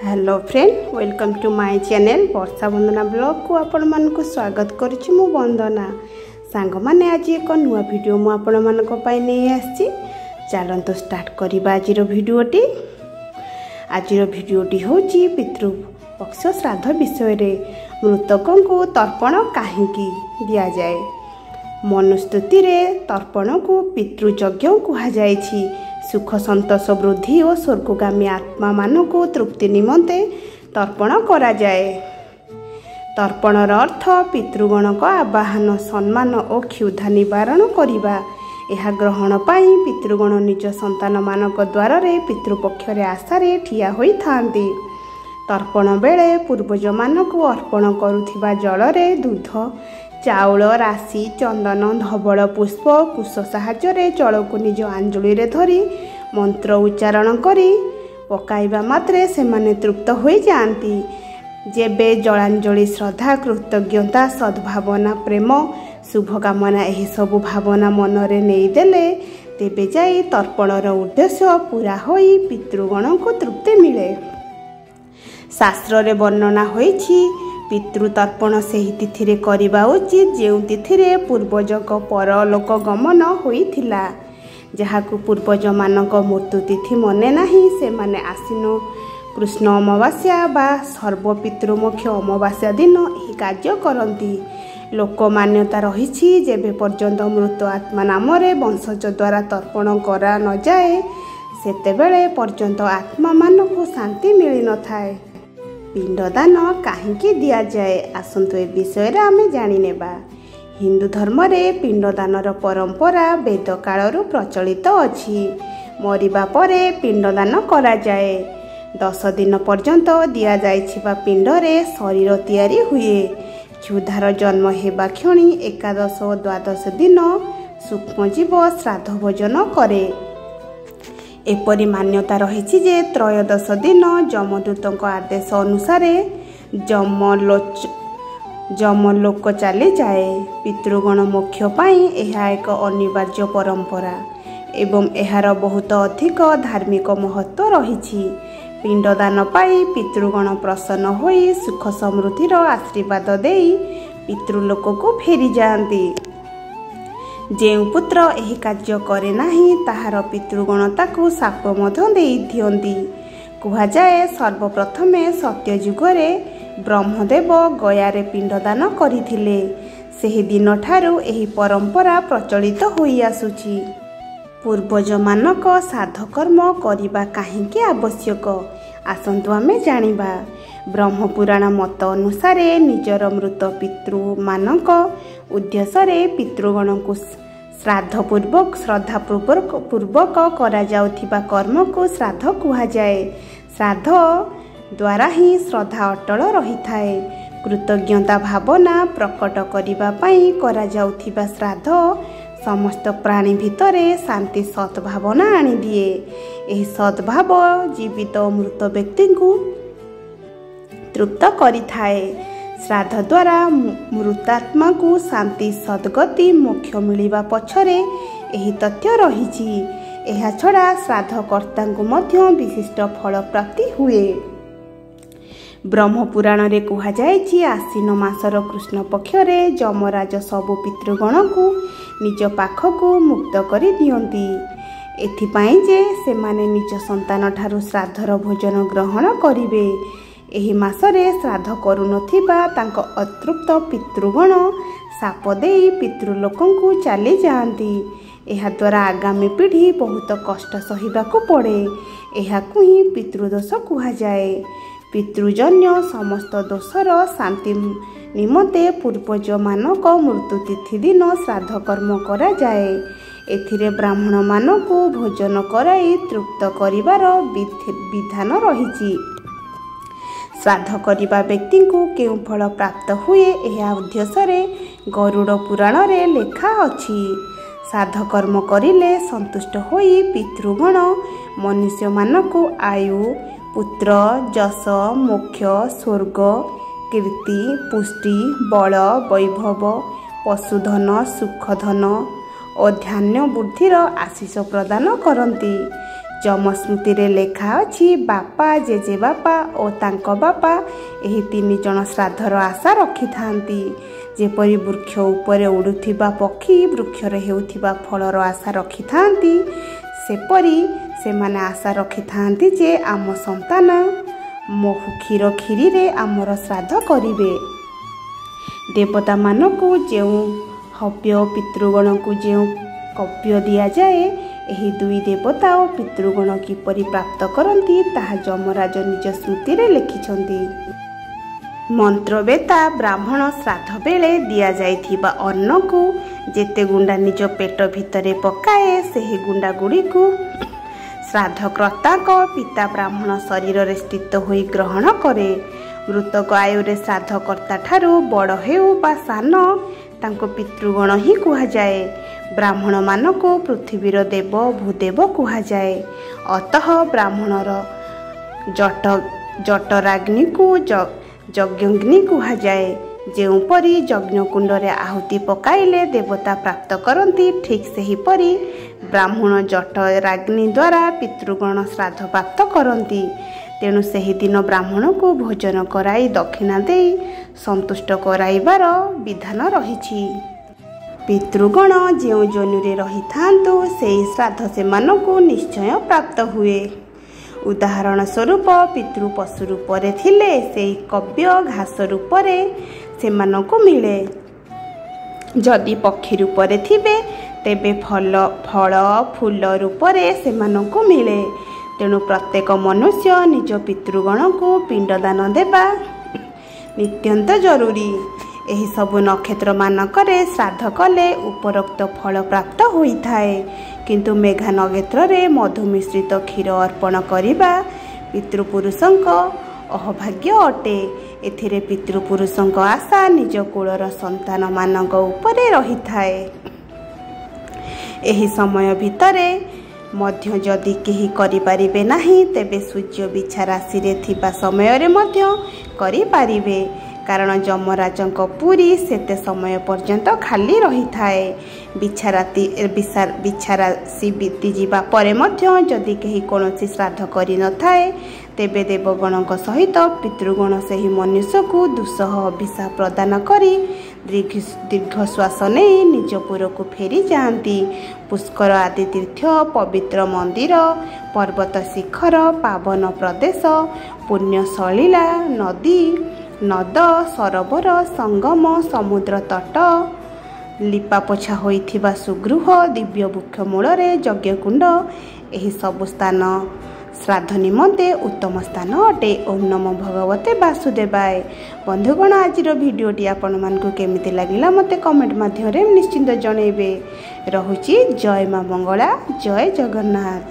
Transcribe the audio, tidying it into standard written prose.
Hello friend, welcome to my channel Varsha Vandana blog को आपण मानक स्वागत करुच्ची मु वंदना। सांग माने आज एक नुआ वीडियो मु आपण मानक पई नहीं आछि। चलंतु स्टार्ट करिबा आजिर वीडियोटी। आजिर वीडियोटी होची पितृपक्ष श्राद्ध विषय रे। मृतकों को तर्पण काहेकि दिया जाए। मनुस्तुति रे तर्पण को पितृयज्ञ कहा जायछि। सुख संतोष वृद्धि और स्वर्गगामी आत्मा मान को तृप्ति निमंते तर्पण करा जाए। तर्पणर अर्थ पितृगण को आवाहन सम्मान और क्षुधा निवारण करिबा। यह ग्रहण पाई पितृगण निज संतान मानक द्वार रे पितृपक्ष रे आशारे ठिया होई थांती। तर्पण बेले पूर्वज मान को अर्पण करुथिबा जल रे दूध, चाउल, राशि, चंदन, धवल पुष्प, कुश साहाय्य जल को निज आंजुली रे धरी मंत्र उच्चारण करी पकाइबा मात्रे सेमाने तृप्त हो जाती। जेबे जलांजलि श्रद्धा, कृतज्ञता, सद्भावना, प्रेम, शुभकामना यही सबु भावना मनरे नहीं देले तेबे जाई तर्पणर उद्देश्य पूरा होई पितृगण को तृप्ति मिले। शास्त्र रे वर्णना होईछि पितृतर्पण से तिथि रे करिबा उचित जो तिथि रे पूर्वजक परलोक गमन होइथिला। जहाकु पूर्वज मानक मृत्यु तिथि मने नाही से माने आसीन कृष्ण अमावास्या बा सर्वपितृमुख्य अमावास्या दिन यही कार्य करती। लोक मान्यता रही जेबे पर्यंत मृत आत्मा नाम रे वंशज द्वारा तर्पण करा न जाए सेतेबेले पर्यंत आत्मा मान को शांति मिली न थाए। पिंडदान काहेकि दिया जाए आसंतु ए विषय रे आमे जानि नेबा। हिंदू धर्म रे पिंडदानर परंपरा वेद कालरू प्रचलित अछि। मरिबा परे पिंडदान करा जाए। 10 दिन पर्यंत दिया जाइछिबा पिंड रे शरीर तैयारी हुए। क्षुधार जन्म हेबा क्षणी 11 और 12 दिन सूक्ष्मजीव श्राद्ध भोजन करे। एपरी मान्यता रही जे त्रयोदश दिन जमदूत आदेश अनुसार जमलोक चली जाए। पितृगण मोक्ष पाई यह एक अनिवार्य परंपरा एवं यार बहुत अधिक धार्मिक महत्व रही। पिंडदान पाई पितृगण प्रसन्न होई सुख समृद्धिर आशीर्वाद देई पितृलोक को फेरी जाती। जेउ पुत्र एही कार्य करे नाही ताहार पितृगण ताकू शाप मध्य देई दियंती। कुहा जाए सर्वप्रथमे सत्य जुगरे ब्रह्मदेव गयारे पिंडदान करिथिले। सेही दिन ठारू एही परंपरा प्रचलित होई आसुची। पूर्वज मानक साध कर्म करिबा काहेकि आवश्यक आसंतु आमे जानिबा। ब्रह्म पुराण मत अनुसार निजर मृत पितृ मानक उद्देश्य पितृगण को श्रद्धापूर्वक करा जाउथिबा कर्म को श्राद्ध कुहा जाए। श्राद्ध द्वारा ही श्रद्धा अटल रही थाए। कृतज्ञता भावना प्रकट करिबा पई करा जाउथिबा श्राद्ध समस्त प्राणी भितरे शांति सद्भावना आनी दिए। एही सद्भाव जीवित मृत व्यक्ति को तृप्त करि थाए। श्राद्ध द्वारा मृतात्मा को शांति सद्गति मोक्ष मिलिबा पछरे एही तथ्य रहिछि। एहा छड़ा श्राद्धकर्ता को मध्य विशिष्ट फल प्राप्ति हुए। ब्रह्म पुराण रे कुहा जायछि आश्विन मासर कृष्ण पक्ष रे जमराज सबु पितृगण को निज पाख को मुक्त करि दियंती। एथिपाई जे सेमाने निज संतान ठारू श्राद्धर भोजन ग्रहण करिवे। एही मासरे श्राद्ध करुनथिबा तांको अतृप्त पितृगण शाप देई पितृलोकं को चली जाती। एहा द्वारा आगामी पीढ़ी बहुत कष्ट सहिबाकू पड़े। एहाकू ही पितृदोष कुहा जाए। पितृजन्य समस्त दोषर शांति निमंते पूर्वज मानक मृत्यु तिथि दिन श्राद्ध कर्म करा जाए। एथिरे ब्राह्मण मानकू भोजन कराई तृप्त करिवार विधान रहिछि। श्राद्ध करिबा व्यक्ति को केउ फल प्राप्त हुए यह उद्देश्य गरुड़ पुराण रे लेखा अछि। श्राद्ध कर्म करिले संतुष्ट होई पितृगण मनुष्य मानकू आयु, पुत्र, जस, मोक्ष, स्वर्ग, कीर्ति, पुष्टि, बल, वैभव, पशुधन, सुखधन और ध्यान बुद्धिर आशीष प्रदान करती। ଯମ ସ୍ମୃତିରେ ଲେଖା ଅଛି ବାପା ଜେଜେବାପା ଓ ତାଙ୍କ ବାପା ଏହି 3 ଜଣ ଶ୍ରାଦ୍ଧର ଆଶା ରଖିଥାନ୍ତି। ଯେପରି ବୃକ୍ଷ ଉପରେ ଉଡ଼ୁଥିବା ପକ୍ଷୀ ବୃକ୍ଷରେ ହେଉଥିବା ଫଳର ଆଶା ରଖିଥାନ୍ତି, ସେପରି ସେମାନେ ଆଶା ରଖିଥାନ୍ତି ଯେ ଆମ ସନ୍ତାନ ମହୁ କ୍ଷୀର କ୍ଷୀରିରେ ଆମର ଶ୍ରାଦ୍ଧ କରିବେ। ଦେବତାମାନଙ୍କୁ ଯେଉଁ ହବ୍ୟ ଓ ପିତୃଗଣଙ୍କୁ ଯେଉଁ କବ୍ୟ ଦିଆଯାଏ, ଏହି 2 ଦେବତା ଓ ପିତୃଗଣ କିପରି ପ୍ରାପ୍ତ କରନ୍ତି ତାହା ଯମରାଜ ନିଜ ସ୍ମୃତିରେ ଲେଖିଛନ୍ତି। ମନ୍ତ୍ରବେତା ବ୍ରାହ୍ମଣ ଶ୍ରାଦ୍ଧ ବେଳେ ଦିଆଯାଇଥିବା ଅନ୍ନକୁ ଯେତେ ଗୁଣ୍ଡା ନିଜ ପେଟ ଭିତରେ ପକାଏ, ସେହି ଗୁଣ୍ଡା ଗୁଡ଼ିକୁ ଶ୍ରାଦ୍ଧକର୍ତ୍ତାଙ୍କ ପିତା ବ୍ରାହ୍ମଣ ଶରୀରରେ ସ୍ଥିତ ହୋଇ ଗ୍ରହଣ କରେ। ମୃତକ ଆୟୁରେ ଶ୍ରାଦ୍ଧକର୍ତ୍ତା ଠାରୁ ବଡ଼ ହେଉ ବା ସାନ, ତାଙ୍କୁ ପିତୃଗଣ ହିଁ କୁହାଯାଏ। ବ୍ରାହ୍ମଣମାନଙ୍କୁ ପୃଥିବୀର ଦେବ ଭୂଦେବ କୁହାଯାଏ। ଅତଃ ବ୍ରାହ୍ମଣର ଜଟରାଗ୍ନିକୁ ଯଜ୍ଞଗ୍ନି କୁହାଯାଏ। ଯେଉଁପରି ଯଜ୍ଞକୁଣ୍ଡରେ ଆହୁତି ପକାଇଲେ ଦେବତା ପ୍ରାପ୍ତ କରନ୍ତି, ଠିକ୍ ସେହିପରି ବ୍ରାହ୍ମଣ ଜଟରାଗ୍ନି ଦ୍ୱାରା ପିତୃଗଣ ଶ୍ରାଦ୍ଧ ପ୍ରାପ୍ତ କରନ୍ତି। ତେଣୁ ସେହିଦିନ ବ୍ରାହ୍ମଣକୁ ଭୋଜନ କରାଇ ଦକ୍ଷିଣା ଦେଇ ସନ୍ତୁଷ୍ଟ କରାଇବାର ବିଧାନ ରହିଛି। ପିତୃଗଣ ଯେଉଁ ଯୋନିରେ ରହିଥାନ୍ତୁ, ସେହି ଶ୍ରାଦ୍ଧ ସେମାନଙ୍କୁ ନିଶ୍ଚୟ ପ୍ରାପ୍ତ ହୁଏ। ଉଦାହରଣ ସ୍ୱରୂପ ପିତୃ ପଶୁ ରୂପରେ ଥିଲେ ସେହି କବ୍ୟ ଘାସ ରୂପରେ ସେମାନଙ୍କୁ ମିଳେ। ଯଦି ପକ୍ଷୀ ରୂପରେ ଥିବେ ତେବେ ଫଳ ଫୁଲ ରୂପରେ ସେମାନଙ୍କୁ ମିଳେ। ତେଣୁ ପ୍ରତ୍ୟେକ ମନୁଷ୍ୟ ନିଜ ପିତୃଗଣଙ୍କୁ ପିଣ୍ଡଦାନ ଦେବା ନିତ୍ୟନ୍ତ ଜରୁରୀ। ଏହିସବୁ ନକ୍ଷତ୍ରମାନଙ୍କରେ ଶ୍ରାଦ୍ଧ କଲେ ଉପରୋକ୍ତ ଫଳ ପ୍ରାପ୍ତ ହୋଇଥାଏ। କିନ୍ତୁ ମେଘା ନକ୍ଷତ୍ରରେ ମଧୁ ମିଶ୍ରିତ କ୍ଷୀର ଅର୍ପଣ କରିବା ପିତୃପୁରୁଷଙ୍କ ଅହଭାଗ୍ୟ ଅଟେ। ଏଥିରେ ପିତୃପୁରୁଷଙ୍କ ଆଶା ନିଜ କୁଳର ସନ୍ତାନମାନଙ୍କ ଉପରେ ରହିଥାଏ। ଏହି ସମୟ ଭିତରେ ମଧ୍ୟ ଯଦି କେହି କରିପାରିବେ ନାହିଁ, ତେବେ ସୂର୍ଯ୍ୟ ବିଛା ରାଶିରେ ଥିବା ସମୟରେ ମଧ୍ୟ କରିପାରିବେ। କାରଣ ଯମରାଜଙ୍କ ପୁରୀ ସେତେ ସମୟ ପର୍ଯ୍ୟନ୍ତ ଖାଲି ରହିଥାଏ। ବିଛା ରାଶି ବିତିଯିବା ପରେ ମଧ୍ୟ ଯଦି କେହି କୌଣସି ଶ୍ରାଦ୍ଧ କରିନଥାଏ, ତେବେ ଦେବଗଣଙ୍କ ସହିତ ପିତୃଗଣ ସେହି ମନୁଷ୍ୟକୁ ଦୁଃସହ ଅଭିଶାପ ପ୍ରଦାନ କରି ଦୀର୍ଘଶ୍ୱାସ ନେଇ ନିଜ ପୁରକୁ ଫେରି ଯାଆନ୍ତି। ପୁଷ୍କର ଆଦି ତୀର୍ଥ, ପବିତ୍ର ମନ୍ଦିର, ପର୍ବତ ଶିଖର, ପାବନ ପ୍ରଦେଶ, ପୁଣ୍ୟ ସଳିଳା, ନଦୀ ନଦ, ସରୋବର, ସଙ୍ଗମ, ସମୁଦ୍ର ତଟ, ଲିପାପୋଛା ହୋଇଥିବା ସୁଗୃହ, ଦିବ୍ୟ ବୃକ୍ଷ ମୂଳରେ ଯଜ୍ଞକୁଣ୍ଡ, ଏହି ସବୁ ସ୍ଥାନ ଶ୍ରାଦ୍ଧ ନିମନ୍ତେ ଉତ୍ତମ ସ୍ଥାନ ଅଟେ। ଓମ୍ ନମୋ ଭଗବତେ ବାସୁଦେବାୟ। ବନ୍ଧୁଗଣ, ଆଜିର ଭିଡ଼ିଓଟି ଆପଣମାନଙ୍କୁ କେମିତି ଲାଗିଲା ମୋତେ କମେଣ୍ଟ ମାଧ୍ୟମରେ ନିଶ୍ଚିନ୍ତ ଜଣାଇବେ। ରହୁଛି। ଜୟ ମା ମଙ୍ଗଳା, ଜୟ ଜଗନ୍ନାଥ।